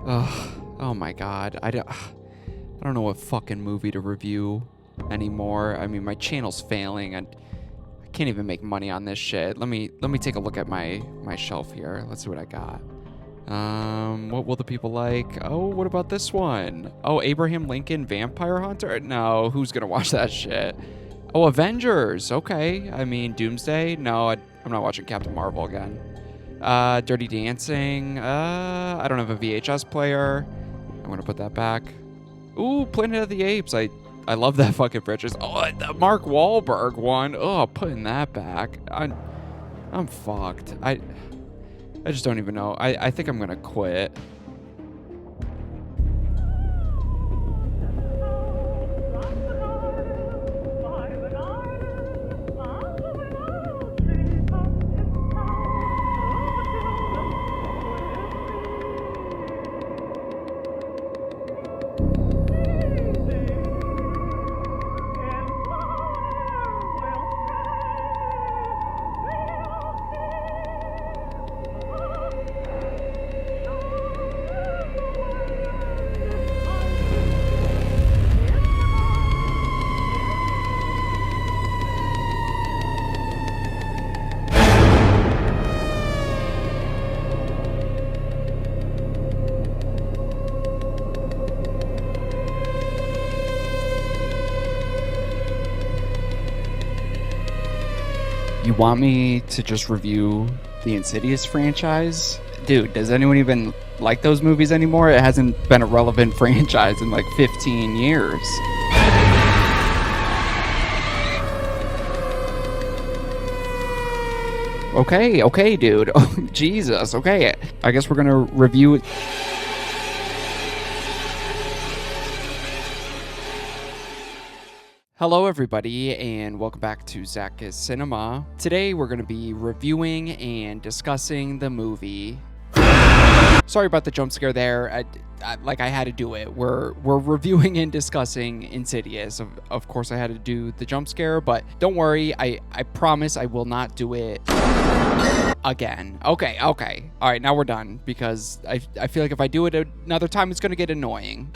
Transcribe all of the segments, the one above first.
Ugh, oh my god. I don't know what fucking movie to review anymore. I mean, my channel's failing and I can't even make money on this shit. Let me take a look at my shelf here. Let's see what I got. What will the people like? Oh, what about this one? Oh, Abraham Lincoln Vampire Hunter? No, who's gonna watch that shit? Oh, Avengers. Okay. I mean, Doomsday? No, I'm not watching Captain Marvel again. Dirty Dancing. I don't have a VHS player. I'm gonna put that back. Ooh, Planet of the Apes. I love that fucking franchise. Oh, the Mark Wahlberg one. Oh, putting that back. I'm fucked. I just don't even know. I think I'm gonna quit. You want me to just review the Insidious franchise? Dude, does anyone even like those movies anymore? It hasn't been a relevant franchise in like 15 years. Okay, dude. Oh, Jesus. Okay. I guess we're gonna review. Hello, everybody, and welcome back to ZakIsCinema. Today, we're going to be reviewing and discussing the movie. Sorry about the jump scare there. I had to do it. We're reviewing and discussing Insidious. Of course, I had to do the jump scare, but don't worry. I promise I will not do it again. Okay. All right, now we're done because I feel like if I do it another time, it's going to get annoying.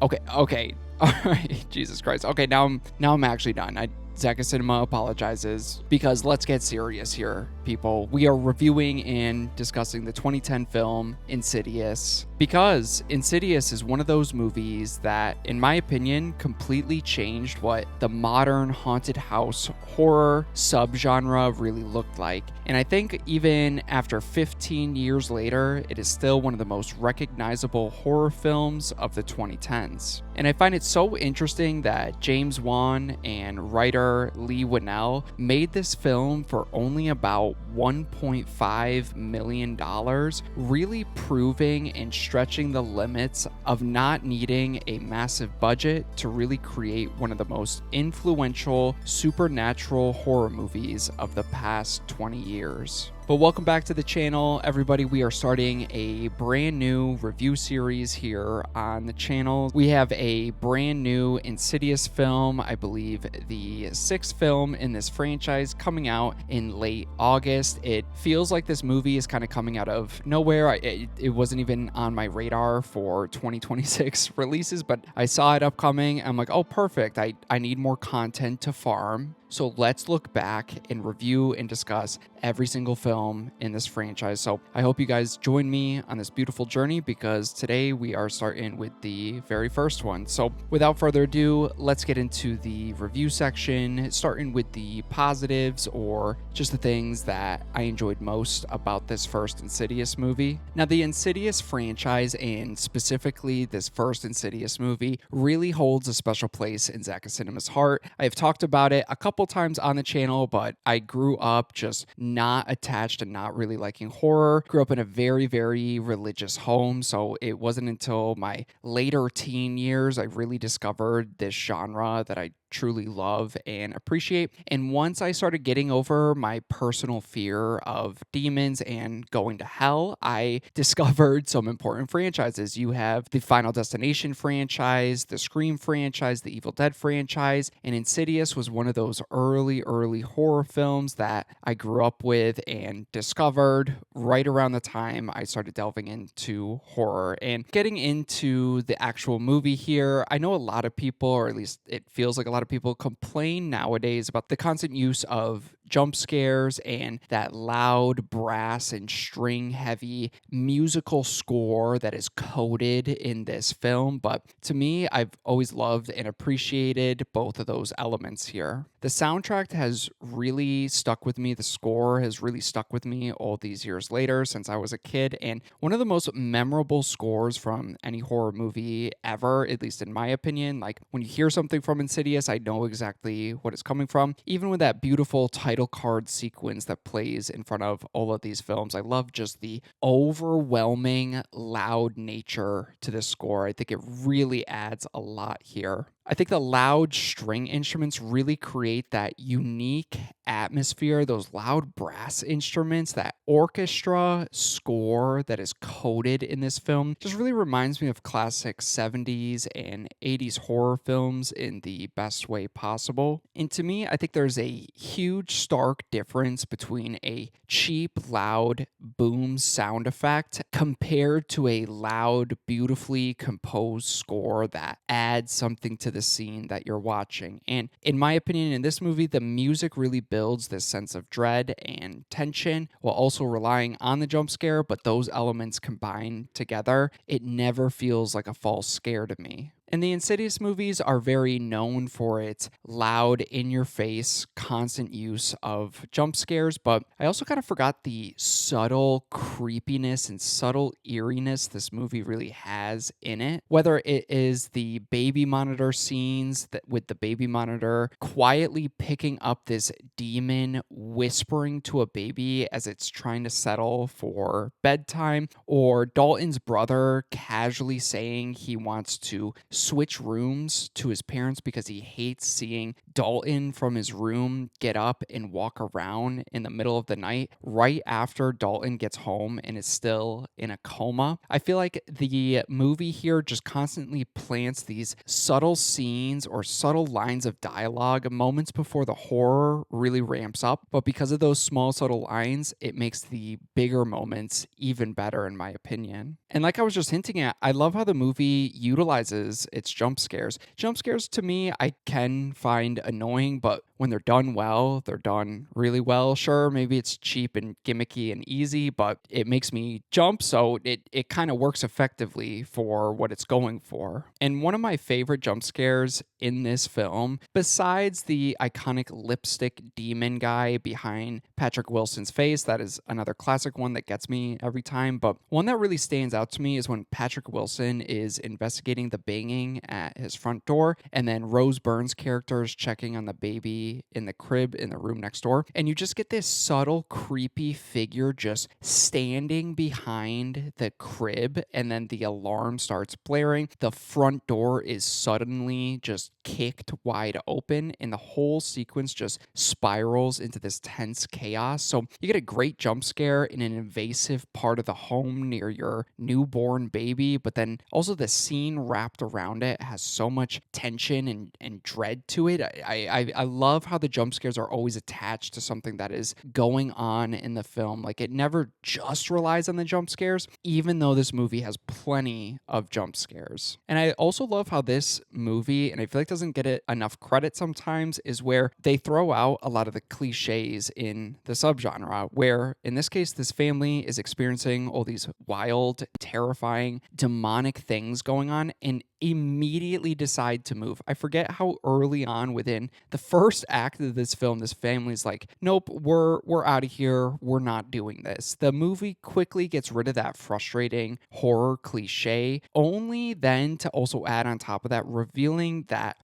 Okay. All right, Jesus Christ. Okay, now I'm actually done. ZakIsCinema apologizes because let's get serious here, people. We are reviewing and discussing the 2010 film Insidious because Insidious is one of those movies that, in my opinion, completely changed what the modern haunted house horror subgenre really looked like. And I think even after 15 years later, it is still one of the most recognizable horror films of the 2010s. And I find it so interesting that James Wan and writer Lee Winnell made this film for only about $1.5 million, really proving and stretching the limits of not needing a massive budget to really create one of the most influential supernatural horror movies of the past 20 years. But welcome back to the channel, everybody. We are starting a brand new review series here on the channel. We have a brand new Insidious film, I believe the sixth film in this franchise, coming out in late August. It feels like this movie is kind of coming out of nowhere. It wasn't even on my radar for 2026 releases, but I saw it upcoming. I'm like, oh, perfect. I need more content to farm. So let's look back and review and discuss every single film in this franchise. So I hope you guys join me on this beautiful journey because today we are starting with the very first one. So without further ado, let's get into the review section, starting with the positives or just the things that I enjoyed most about this first Insidious movie. Now, the Insidious franchise, and specifically this first Insidious movie, really holds a special place in ZakIsCinema's heart. I've talked about it a couple times on the channel, but I grew up just not attached and not really liking horror. Grew up in a very, very religious home, so it wasn't until my later teen years I really discovered this genre that I truly love and appreciate. And once I started getting over my personal fear of demons and going to hell, I discovered some important franchises. You have the Final Destination franchise, the Scream franchise, the Evil Dead franchise, and Insidious was one of those early horror films that I grew up with and discovered right around the time I started delving into horror. And getting into the actual movie here, I know a lot of people, or at least it feels like a lot of people, complain nowadays about the constant use of jump scares and that loud brass and string heavy musical score that is coded in this film. But to me, I've always loved and appreciated both of those elements here. The soundtrack has really stuck with me. The score has really stuck with me all these years later since I was a kid. And one of the most memorable scores from any horror movie ever, at least in my opinion. Like when you hear something from Insidious, I know exactly what it's coming from. Even with that beautiful title card sequence that plays in front of all of these films, I love just the overwhelming loud nature to this score. I think it really adds a lot here. I think the loud string instruments really create that unique atmosphere, those loud brass instruments, that orchestra score that is coded in this film just really reminds me of classic 70s and 80s horror films in the best way possible. And to me, I think there's a huge stark difference between a cheap, loud boom sound effect compared to a loud, beautifully composed score that adds something to the scene that you're watching. And in my opinion, in this movie, the music really builds this sense of dread and tension while also relying on the jump scare, but those elements combined together, it never feels like a false scare to me. And the Insidious movies are very known for its loud, in your face, constant use of jump scares, but I also kind of forgot the subtle creepiness and subtle eeriness this movie really has in it. Whether it is the baby monitor scenes that with the baby monitor quietly picking up this demon whispering to a baby as it's trying to settle for bedtime, or Dalton's brother casually saying he wants to switch rooms to his parents because he hates seeing Dalton from his room get up and walk around in the middle of the night right after Dalton gets home and is still in a coma. I feel like the movie here just constantly plants these subtle scenes or subtle lines of dialogue moments before the horror really ramps up, but because of those small subtle lines, it makes the bigger moments even better in my opinion. And like I was just hinting at, I love how the movie utilizes its jump scares. Jump scares to me, I can find annoying, but when they're done well, they're done really well. Sure, maybe it's cheap and gimmicky and easy, but it makes me jump, so it kind of works effectively for what it's going for. And one of my favorite jump scares in this film, besides the iconic lipstick demon guy behind Patrick Wilson's face, that is another classic one that gets me every time, but one that really stands out to me is when Patrick Wilson is investigating the banging at his front door, and then Rose Byrne's character is checking on the baby in the crib in the room next door, and you just get this subtle creepy figure just standing behind the crib, and then the alarm starts blaring. The front door is suddenly just kicked wide open, and the whole sequence just spirals into this tense chaos. So you get a great jump scare in an invasive part of the home near your newborn baby, but then also the scene wrapped around it has so much tension and dread to it. I love how the jump scares are always attached to something that is going on in the film. Like it never just relies on the jump scares, even though this movie has plenty of jump scares. And I also love how this movie, and I feel like doesn't get it enough credit sometimes, is where they throw out a lot of the cliches in the subgenre, where in this case, this family is experiencing all these wild, terrifying, demonic things going on, and immediately decide to move. I forget how early on within the first act of this film, this family's like, nope, we're out of here. We're not doing this. The movie quickly gets rid of that frustrating horror cliche, only then to also add on top of that, revealing that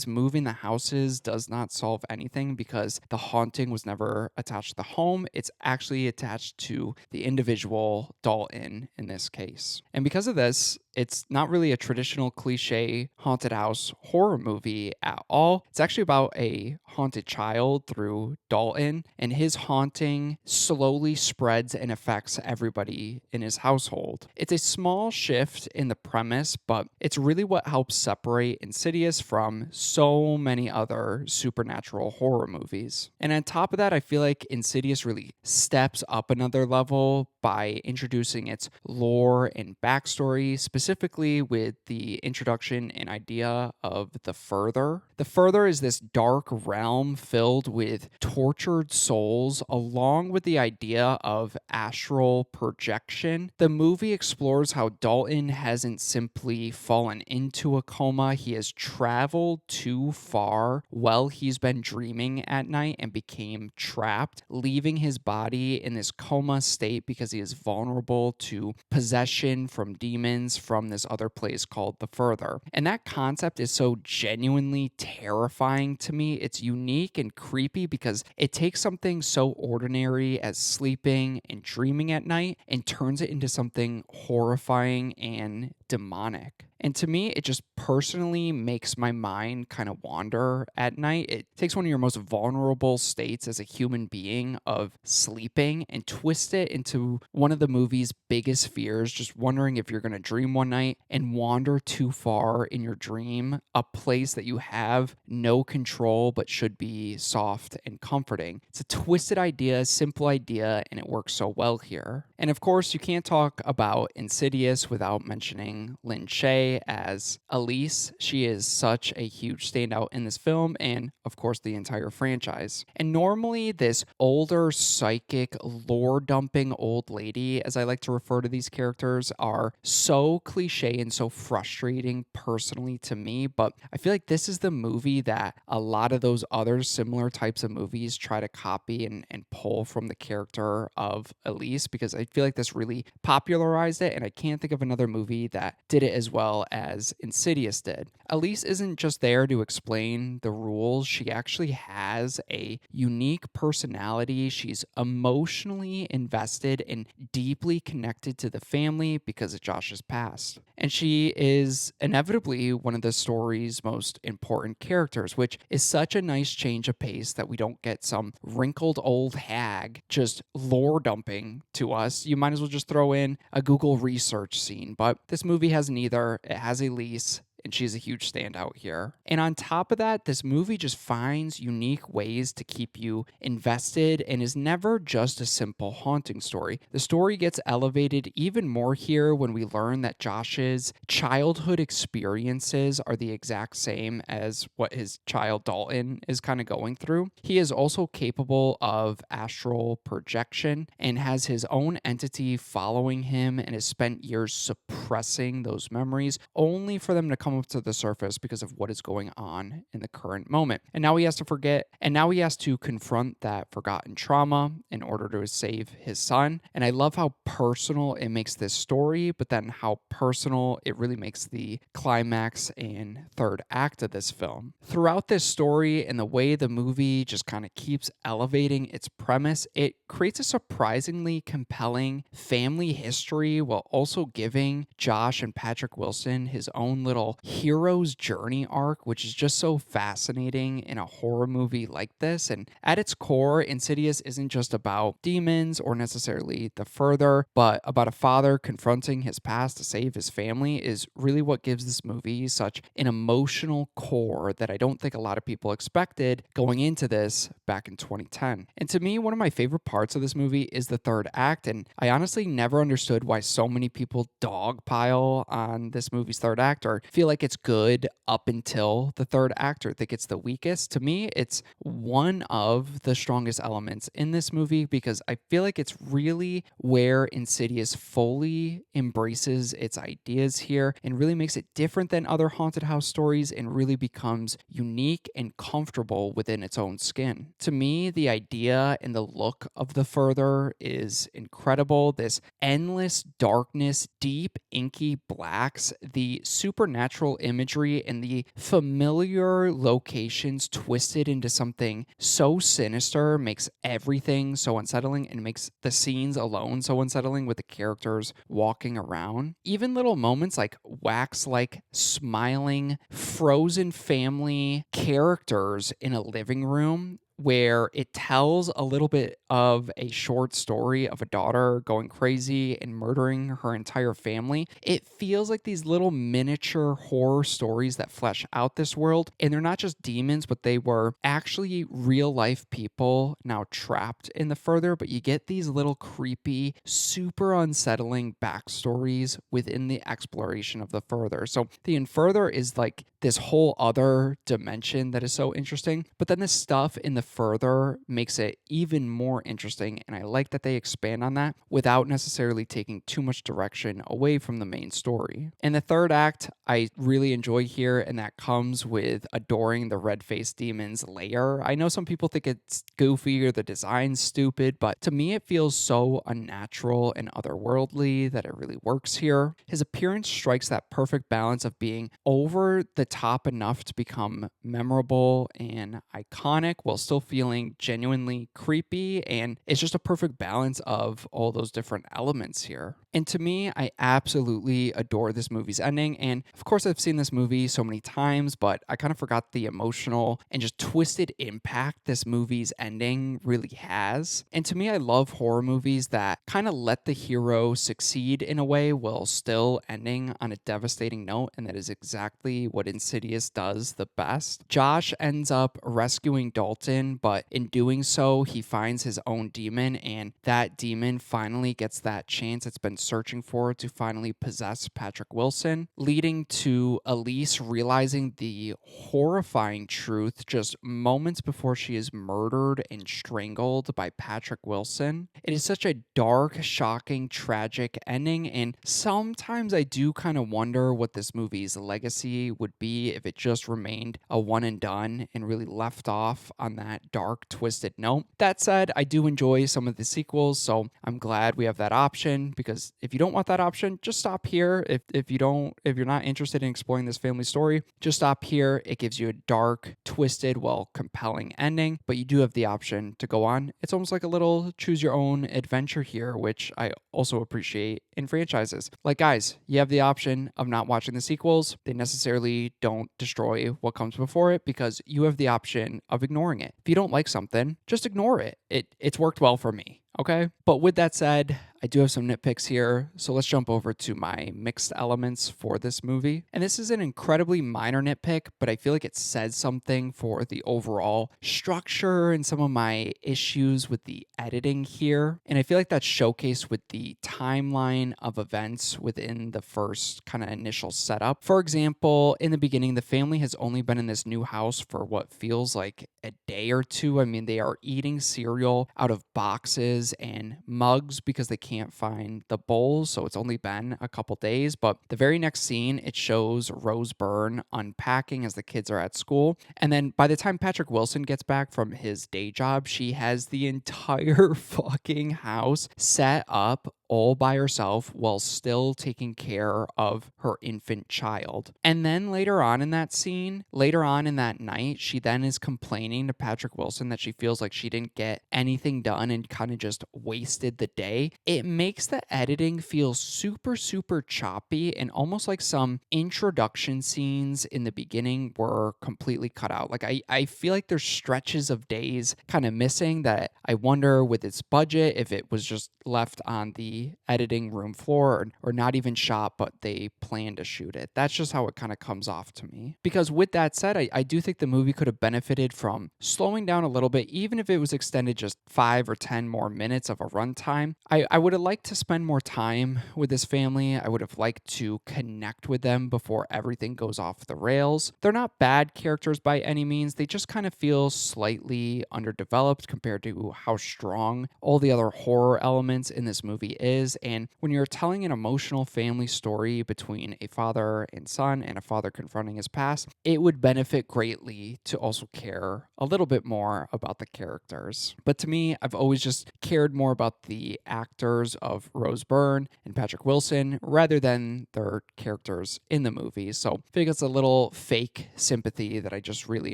moving the houses does not solve anything because the haunting was never attached to the home. It's actually attached to the individual Dalton in this case. And because of this, it's not really a traditional cliche haunted house horror movie at all. It's actually about a haunted child through Dalton, and his haunting slowly spreads and affects everybody in his household. It's a small shift in the premise, but it's really what helps separate Insidious from so many other supernatural horror movies. And on top of that, I feel like Insidious really steps up another level by introducing its lore and backstory, specifically with the introduction and idea of the Further. The Further is this dark realm filled with tortured souls, along with the idea of astral projection. The movie explores how Dalton hasn't simply fallen into a coma, he has traveled too far while he's been dreaming at night and became trapped, leaving his body in this coma state because he is vulnerable to possession from demons from this other place called the Further. And that concept is so genuinely terrifying to me. It's unique and creepy because it takes something so ordinary as sleeping and dreaming at night and turns it into something horrifying and demonic. And to me, it just personally makes my mind kind of wander at night. It takes one of your most vulnerable states as a human being of sleeping and twists it into one of the movie's biggest fears, just wondering if you're going to dream one night and wander too far in your dream, a place that you have no control but should be soft and comforting. It's a twisted idea, simple idea, and it works so well here. And of course, you can't talk about Insidious without mentioning Lynn Shay as Elise. She is such a huge standout in this film and, of course, the entire franchise. And normally, this older, psychic, lore dumping old lady, as I like to refer to these characters, are so cliche and so frustrating personally to me. But I feel like this is the movie that a lot of those other similar types of movies try to copy and pull from the character of Elise, because I feel like this really popularized it, and I can't think of another movie that did it as well as Insidious did. Elise isn't just there to explain the rules, she actually has a unique personality. She's emotionally invested and deeply connected to the family because of Josh's past. And she is inevitably one of the story's most important characters, which is such a nice change of pace that we don't get some wrinkled old hag just lore dumping to us. You might as well just throw in a Google research scene, but this movie has neither. It has Elise, and she's a huge standout here. And on top of that, this movie just finds unique ways to keep you invested and is never just a simple haunting story. The story gets elevated even more here when we learn that Josh's childhood experiences are the exact same as what his child Dalton is kind of going through. He is also capable of astral projection and has his own entity following him and has spent years suppressing those memories only for them to come up to the surface because of what is going on in the current moment. And now he has to confront that forgotten trauma in order to save his son. And I love how personal it makes this story, but then how personal it really makes the climax and third act of this film. Throughout this story and the way the movie just kind of keeps elevating its premise, it creates a surprisingly compelling family history while also giving Josh and Patrick Wilson his own little hero's journey arc, which is just so fascinating in a horror movie like this. And at its core, Insidious isn't just about demons or necessarily the Further, but about a father confronting his past to save his family is really what gives this movie such an emotional core that I don't think a lot of people expected going into this back in 2010. And to me, one of my favorite parts of this movie is the third act, and I honestly never understood why so many people dogpile on this movie's third act or feel like it's good up until the third act or think it's the weakest. To me, it's one of the strongest elements in this movie because I feel like it's really where Insidious fully embraces its ideas here and really makes it different than other haunted house stories and really becomes unique and comfortable within its own skin. To me, the idea and the look of the Further is incredible. This endless darkness deep inky blacks, the supernatural imagery, and the familiar locations twisted into something so sinister makes everything so unsettling and makes the scenes alone so unsettling with the characters walking around. Even little moments like wax-like smiling frozen family characters in a living room where it tells a little bit of a short story of a daughter going crazy and murdering her entire family. It feels like these little miniature horror stories that flesh out this world, and they're not just demons, but they were actually real life people now trapped in the further, but you get these little creepy, super unsettling backstories within the exploration of the further. So the further is like this whole other dimension that is so interesting, but then the stuff in the further makes it even more interesting, and I like that they expand on that without necessarily taking too much direction away from the main story. And the third act I really enjoy here, and that comes with adoring the red-faced demon's lair. I know some people think it's goofy or the design's stupid, but to me it feels so unnatural and otherworldly that it really works here. His appearance strikes that perfect balance of being over the top enough to become memorable and iconic while still feeling genuinely creepy, and it's just a perfect balance of all those different elements here. And to me, I absolutely adore this movie's ending, and of course I've seen this movie so many times, but I kind of forgot the emotional and just twisted impact this movie's ending really has. And to me, I love horror movies that kind of let the hero succeed in a way while still ending on a devastating note, and that is exactly what Insidious does the best. Josh ends up rescuing Dalton, but in doing so, he finds his own demon, and that demon finally gets that chance it's been searching for to finally possess Patrick Wilson, leading to Elise realizing the horrifying truth just moments before she is murdered and strangled by Patrick Wilson. It is such a dark, shocking, tragic ending, and sometimes I do kind of wonder what this movie's legacy would be if it just remained a one and done and really left off on that dark, twisted note. That said, I do enjoy some of the sequels, so I'm glad we have that option, because if you don't want that option, just stop here. If you're not interested in exploring this family story, just stop here. It gives you a dark, twisted, well, compelling ending, but you do have the option to go on. It's almost like a little choose your own adventure here, which I also appreciate in franchises. Like, guys, you have the option of not watching the sequels. They necessarily don't destroy what comes before it, because you have the option of ignoring it. If you don't like something, just ignore it. It's worked well for me. Okay. But with that said, I do have some nitpicks here, so let's jump over to my mixed elements for this movie. And this is an incredibly minor nitpick, but I feel like it says something for the overall structure and some of my issues with the editing here. And I feel like that's showcased with the timeline of events within the first kind of initial setup. For example, in the beginning, the family has only been in this new house for what feels like a day or two. I mean, they are eating cereal out of boxes and mugs because they can't find the bowls, so it's only been a couple days. But the very next scene, it shows Rose Byrne unpacking as the kids are at school. And then by the time Patrick Wilson gets back from his day job, she has the entire fucking house set up all by herself while still taking care of her infant child. And then later on in that scene, later on in that night, she then is complaining to Patrick Wilson that she feels like she didn't get anything done and kind of just wasted the day. It makes the editing feel super, super choppy, and almost like some introduction scenes in the beginning were completely cut out. Like I feel like there's stretches of days kind of missing that I wonder with its budget if it was just left on the editing room floor, or not even shot, but they plan to shoot it. That's just how it kind of comes off to me. Because with that said, I do think the movie could have benefited from slowing down a little bit, even if it was extended just 5 or 10 more minutes of a runtime. I would have liked to spend more time with this family. I would have liked to connect with them before everything goes off the rails. They're not bad characters by any means. They just kind of feel slightly underdeveloped compared to how strong all the other horror elements in this movie is. And when you're telling an emotional family story between a father and son and a father confronting his past, it would benefit greatly to also care a little bit more about the characters. But to me, I've always just cared more about the actors of Rose Byrne and Patrick Wilson rather than their characters in the movie. So I think it's a little fake sympathy that I just really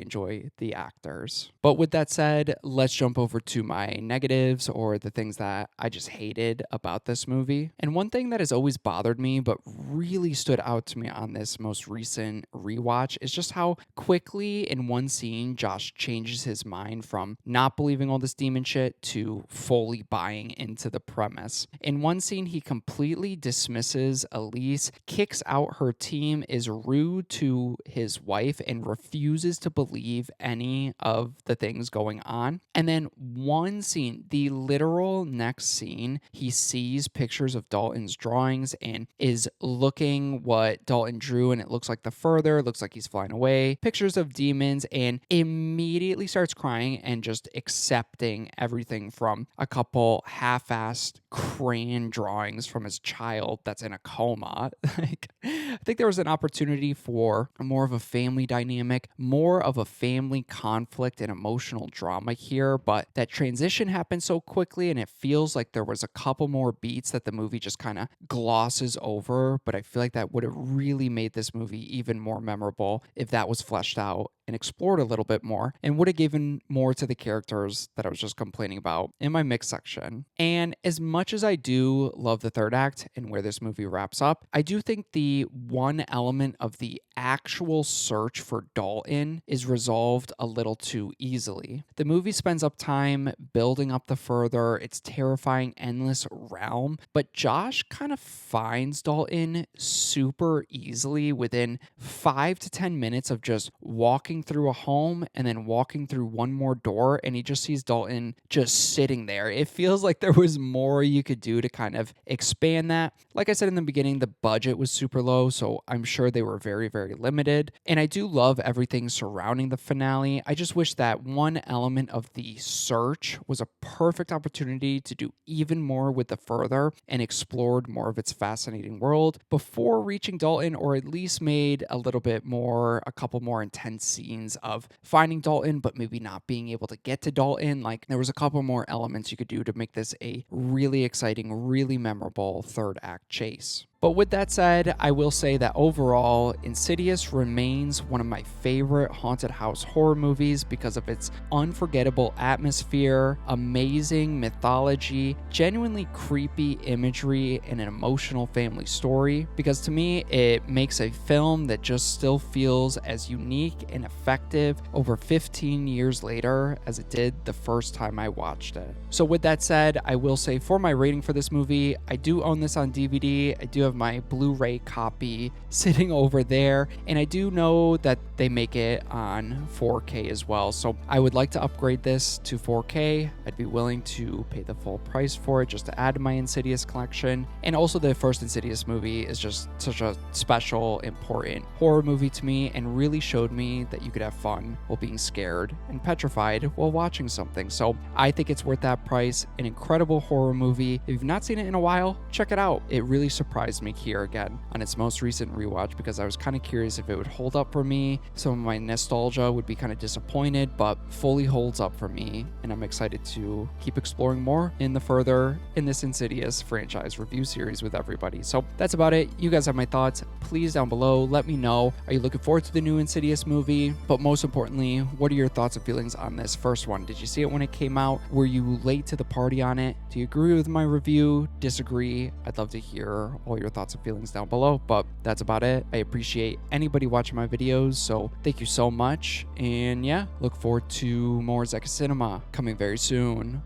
enjoy the actors. But with that said, let's jump over to my negatives or the things that I just hated about this movie. And one thing that has always bothered me but really stood out to me on this most recent rewatch is just how quickly in one scene Josh changes his mind from not believing all this demon shit to fully buying into the premise. In one scene, he completely dismisses Elise, kicks out her team, is rude to his wife, and refuses to believe any of the things going on. And then one scene, the literal next scene, he sees pictures of Dalton's drawings and is looking what Dalton drew, and it looks like the further, looks like he's flying away, pictures of demons, and immediately starts crying and just accepting everything from a couple half-assed crayon drawings from his child that's in a coma. I think there was an opportunity for more of a family dynamic, more of a family conflict and emotional drama here, but that transition happened so quickly and it feels like there was a couple more beats that the movie just kind of glosses over, but I feel like that would have really made this movie even more memorable if that was fleshed out and explored a little bit more and would have given more to the characters that I was just complaining about in my mix section. And as much as I do love the third act and where this movie wraps up, I do think the one element of the actual search for Dalton is resolved a little too easily. The movie spends up time building up the further, its terrifying, endless realm, but Josh kind of finds Dalton super easily within 5 to 10 minutes of just walking through a home and then walking through one more door, and he just sees Dalton just sitting there. It feels like there was more you could do to kind of expand that. Like I said in the beginning, the budget was super low, so I'm sure they were very, very limited. And I do love everything surrounding the finale. I just wish that one element of the search was a perfect opportunity to do even more with the further and explored more of its fascinating world before reaching Dalton, or at least made a little bit more, a couple more intense scenes of finding Dalton, but maybe not being able to get to Dalton. Like, there was a couple more elements you could do to make this a really exciting, really memorable third act chase. But with that said, I will say that overall, Insidious remains one of my favorite haunted house horror movies because of its unforgettable atmosphere, amazing mythology, genuinely creepy imagery, and an emotional family story. Because to me, it makes a film that just still feels as unique and effective over 15 years later as it did the first time I watched it. So with that said, I will say for my rating for this movie, I do own this on DVD. I do have my Blu-ray copy sitting over there, and I do know that they make it on 4K as well, so I would like to upgrade this to 4K. I'd be willing to pay the full price for it just to add to my Insidious collection. And also, the first Insidious movie is just such a special, important horror movie to me, and really showed me that you could have fun while being scared and petrified while watching something. So I think it's worth that price. An incredible horror movie. If you've not seen it in a while, check it out. It really surprised me here again on its most recent rewatch because I was kind of curious if it would hold up for me. Some of my nostalgia would be kind of disappointed, but fully holds up for me, and I'm excited to keep exploring more in the further in this Insidious franchise review series with everybody. So that's about it. You guys have my thoughts. Please down below, let me know. Are you looking forward to the new Insidious movie? But most importantly, what are your thoughts and feelings on this first one? Did you see it when it came out? Were you late to the party on it? Do you agree with my review? Disagree? I'd love to hear all your thoughts and feelings down below, but that's about it. I appreciate anybody watching my videos, so thank you so much. And yeah, look forward to more ZakIsCinema coming very soon.